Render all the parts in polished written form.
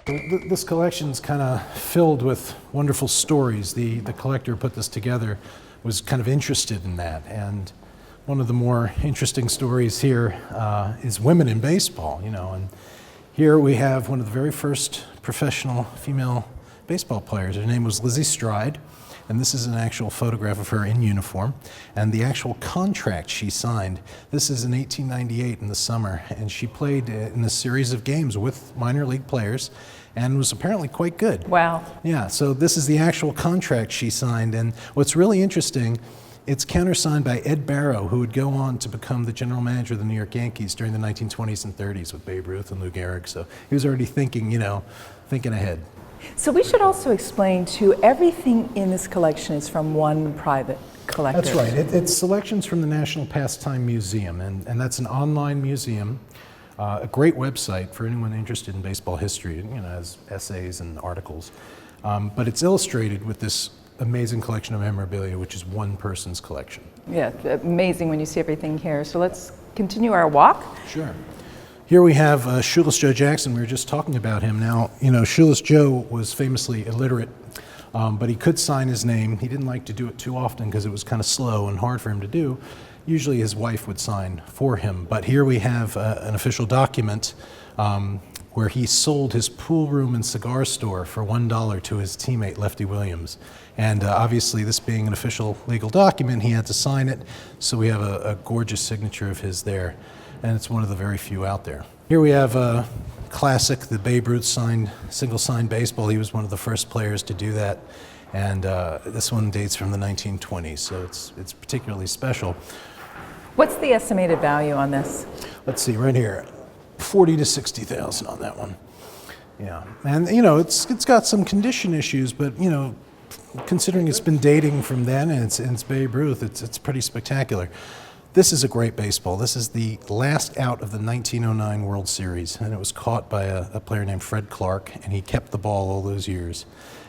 This collection's kind of filled with wonderful stories. The collector who put this together was kind of interested in that, and one of the more interesting stories here is women in baseball, and here we have one of the very first professional female baseball players. Her name was Lizzie Stride, and this is an actual photograph of her in uniform, and the actual contract she signed. This is in 1898 in the summer, and she played in a series of games with minor league players and was apparently quite good. Wow. Yeah, so this is the actual contract she signed, and what's really interesting, it's countersigned by Ed Barrow, who would go on to become the general manager of the New York Yankees during the 1920s and 30s with Babe Ruth and Lou Gehrig, so he was already thinking ahead. So we should also explain too, everything in this collection is from one private collector. That's right. It's selections from the National Pastime Museum, and that's an online museum, a great website for anyone interested in baseball history. It has essays and articles, but it's illustrated with this amazing collection of memorabilia, which is one person's collection. Yeah, amazing when you see everything here. So let's continue our walk. Sure. Here we have Shoeless Joe Jackson. We were just talking about him. Now, Shoeless Joe was famously illiterate, but he could sign his name. He didn't like to do it too often because it was kind of slow and hard for him to do. Usually his wife would sign for him, but here we have an official document where he sold his pool room and cigar store for $1 to his teammate Lefty Williams. And obviously, this being an official legal document, he had to sign it, so we have a gorgeous signature of his there. And it's one of the very few out there. Here we have a classic, the Babe Ruth single signed baseball. He was one of the first players to do that, and this one dates from the 1920s, so it's particularly special. What's the estimated value on this? Let's see, right here, $40,000 to $60,000 on that one. Yeah, and it's got some condition issues, but considering it's been dating from then and it's Babe Ruth, it's pretty spectacular. This is a great baseball. This is the last out of the 1909 World Series, and it was caught by a player named Fred Clark, and he kept the ball all those years.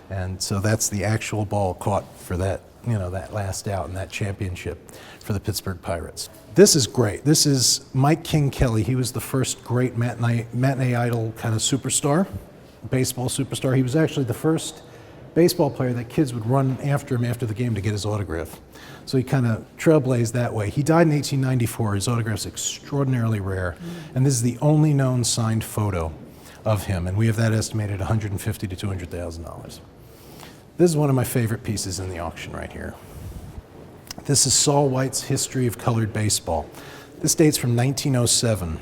And so that's the actual ball caught for that, that last out in that championship for the Pittsburgh Pirates. This is great. This is Mike King Kelly. He was the first great matinee idol kind of superstar, baseball superstar. He was actually the first baseball player that kids would run after him after the game to get his autograph. So he kind of trailblazed that way. He died in 1894. His autograph's extraordinarily rare. And this is the only known signed photo of him. And we have that estimated at $150,000 to $200,000. This is one of my favorite pieces in the auction right here. This is Saul White's History of Colored Baseball. This dates from 1907.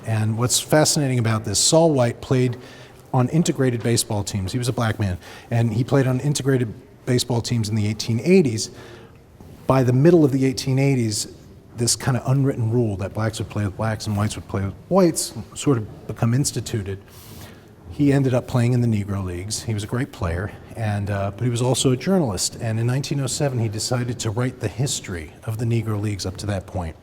And what's fascinating about this, Saul White played on integrated baseball teams. He was a black man, and he played on integrated baseball teams in the 1880s. By the middle of the 1880s, this kind of unwritten rule that blacks would play with blacks and whites would play with whites sort of become instituted. He ended up playing in the Negro Leagues. He was a great player, but he was also a journalist. And in 1907, he decided to write the history of the Negro Leagues up to that point.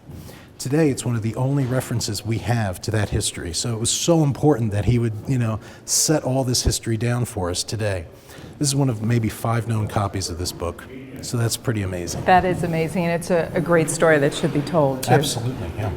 Today, it's one of the only references we have to that history. So it was so important that he would, set all this history down for us today. This is one of maybe 5 known copies of this book. So that's pretty amazing. That is amazing, and it's a great story that should be told, too. Absolutely, yeah.